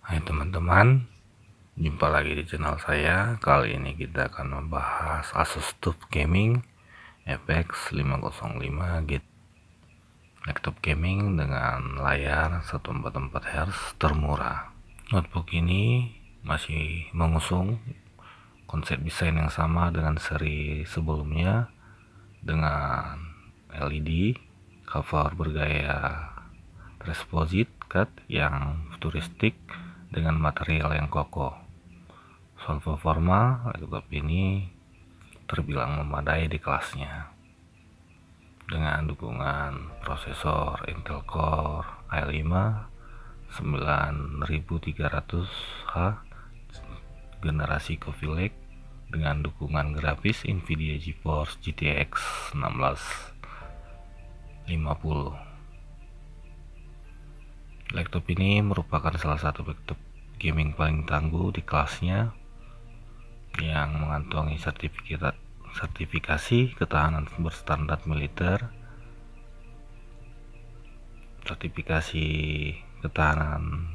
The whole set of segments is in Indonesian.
Hai teman-teman, jumpa lagi di channel saya. Kali ini kita akan membahas Asus TUF Gaming FX 505 Git laptop gaming dengan layar 144 Hz termurah. Notebook ini masih mengusung konsep desain yang sama dengan seri sebelumnya, dengan LED, cover bergaya Transposite cut yang futuristik dengan material yang kokoh. Soal performa, laptop ini terbilang memadai di kelasnya dengan dukungan prosesor Intel Core i5 9300H generasi Coffee Lake dengan dukungan grafis Nvidia GeForce GTX 1650. Laptop ini merupakan salah satu laptop gaming paling tangguh di kelasnya yang mengantongi sertifikasi ketahanan berstandar militer. Sertifikasi ketahanan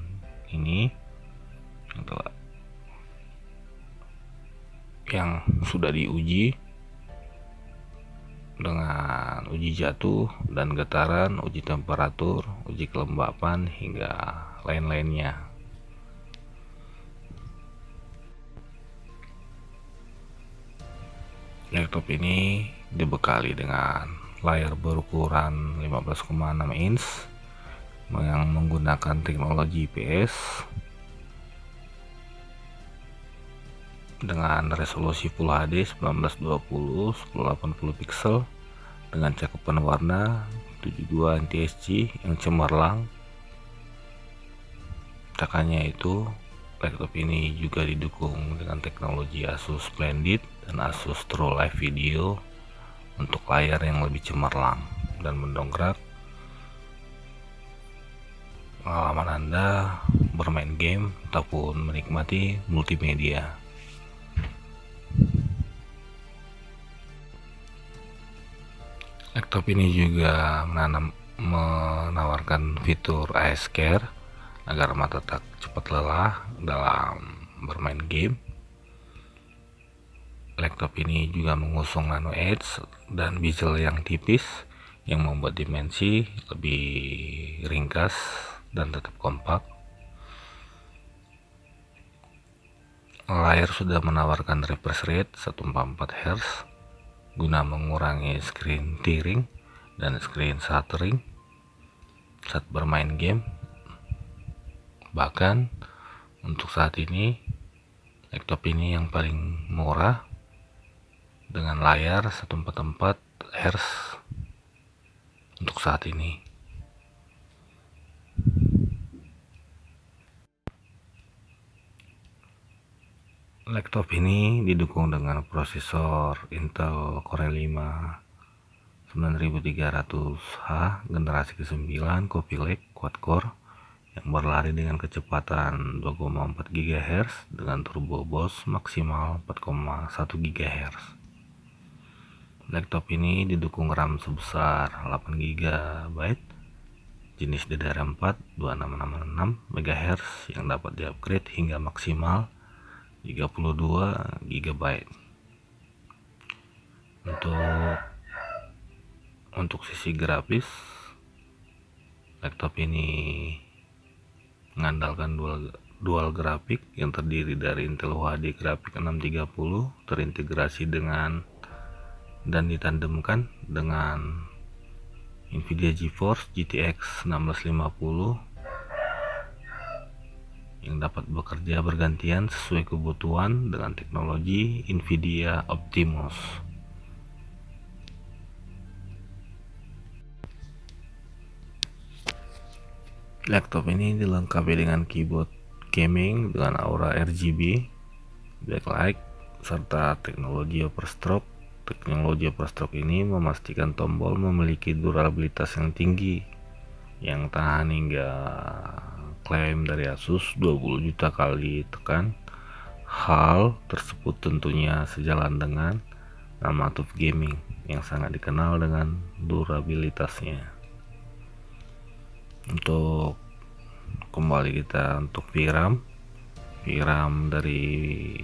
ini yang sudah diuji dengan uji jatuh dan getaran, uji temperatur, uji kelembapan, hingga lain-lainnya. Laptop ini dibekali dengan layar berukuran 15,6 inch yang menggunakan teknologi IPS dengan resolusi Full HD 1920 1080 pixel dengan cakupan warna 72 NTSC yang cemerlang. Takannya itu, laptop ini juga didukung dengan teknologi Asus Splendid dan Asus True Live Video untuk layar yang lebih cemerlang dan mendongkrak pengalaman Anda bermain game ataupun menikmati multimedia. Laptop ini juga menawarkan fitur Eye Care agar mata tak cepat lelah dalam bermain game. Laptop ini juga mengusung nano edge dan bezel yang tipis yang membuat dimensi lebih ringkas dan tetap kompak. Layar sudah menawarkan refresh rate 144 Hz guna mengurangi screen tearing dan screen stuttering saat bermain game. Bahkan untuk saat ini, laptop ini yang paling murah dengan layar 144 Hz untuk saat ini. Laptop ini didukung dengan prosesor Intel Core i5 9300H generasi ke-9 Coffee Lake quad core yang berlari dengan kecepatan 2,4 GHz dengan turbo boost maksimal 4,1 GHz. Laptop ini didukung RAM sebesar 8 GB jenis DDR4 2666 MHz yang dapat diupgrade hingga maksimal 32 GB. Untuk sisi grafis, laptop ini mengandalkan dual grafik yang terdiri dari Intel UHD Grafik 630 terintegrasi dengan dan ditandemkan dengan Nvidia GeForce GTX 1650 yang dapat bekerja bergantian sesuai kebutuhan dengan teknologi Nvidia Optimus. Laptop ini dilengkapi dengan keyboard gaming dengan aura RGB, backlight, serta teknologi overstroke. Teknologi overstroke ini memastikan tombol memiliki durabilitas yang tinggi yang tahan hingga klaim dari Asus 20 juta kali tekan. Hal tersebut tentunya sejalan dengan nama TUF Gaming yang sangat dikenal dengan durabilitasnya. Untuk kembali kita untuk VRAM dari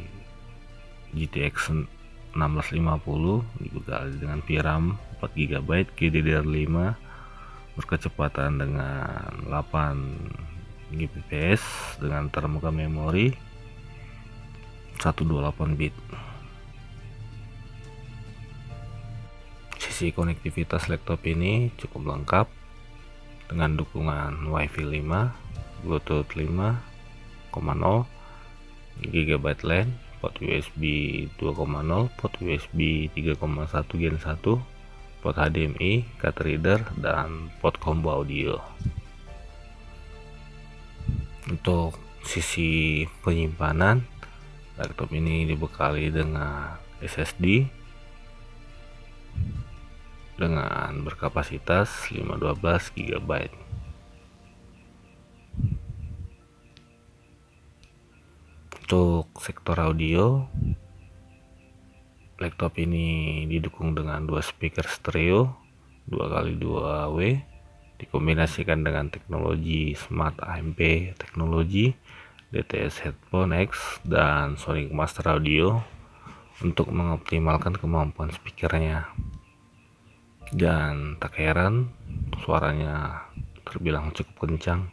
GTX 1650 dibekali dengan VRAM 4 GB GDDR5 berkecepatan dengan 8 Gbps dengan terbuka memori 128 bit. Sisi konektivitas laptop ini cukup lengkap dengan dukungan WiFi 5, Bluetooth 5.0, GB LAN, port USB 2.0, port USB 3.1 Gen 1, port HDMI, card reader, dan port combo audio. Untuk sisi penyimpanan, laptop ini dibekali dengan SSD dengan berkapasitas 512 GB. Untuk sektor audio, laptop ini didukung dengan 2 speaker stereo 2x2W dikombinasikan dengan teknologi Smart AMP teknologi, DTS Headphone X, dan Sonic Master Audio untuk mengoptimalkan kemampuan speakernya. Dan tak heran suaranya terbilang cukup kencang.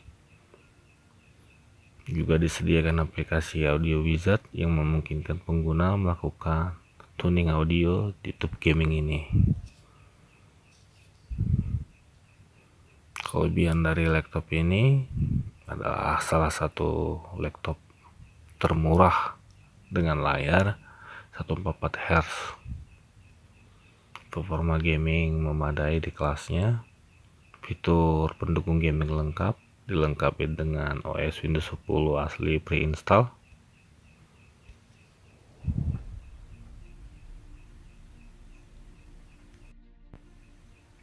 Juga disediakan aplikasi Audio Wizard yang memungkinkan pengguna melakukan tuning audio di tube gaming ini. Kelebihan dari laptop ini adalah salah satu laptop termurah dengan layar 144 Hz. Performa gaming memadai di kelasnya. Fitur pendukung gaming lengkap, dilengkapi dengan OS Windows 10 asli pre-install.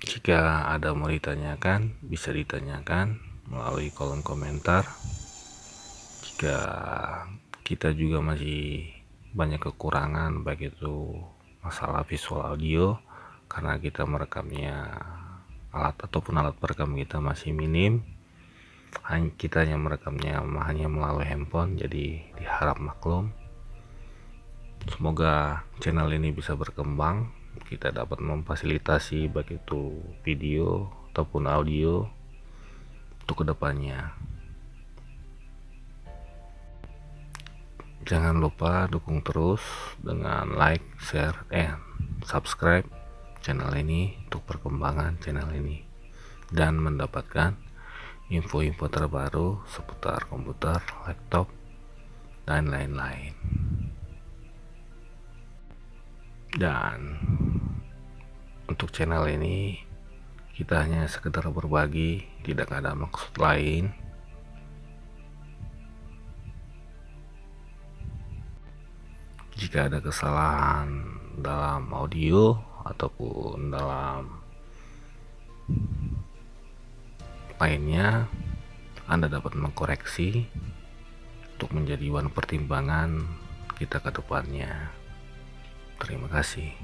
Jika ada mau ditanyakan, bisa ditanyakan melalui kolom komentar. Jika kita juga masih banyak kekurangan, baik itu masalah visual audio, karena kita merekamnya alat perekam kita masih minim, kita hanya merekamnya hanya melalui handphone, jadi diharap maklum. Semoga channel ini bisa berkembang, kita dapat memfasilitasi baik itu video ataupun audio untuk kedepannya. Jangan lupa dukung terus dengan like, share, and subscribe channel ini untuk perkembangan channel ini dan mendapatkan info-info terbaru seputar komputer, laptop, dan lain-lain. Dan untuk channel ini kita hanya sekedar berbagi, tidak ada maksud lain. Jika ada kesalahan dalam audio ataupun dalam lainnya, Anda dapat mengkoreksi untuk menjadi bahan pertimbangan kita ke depannya. Terima kasih.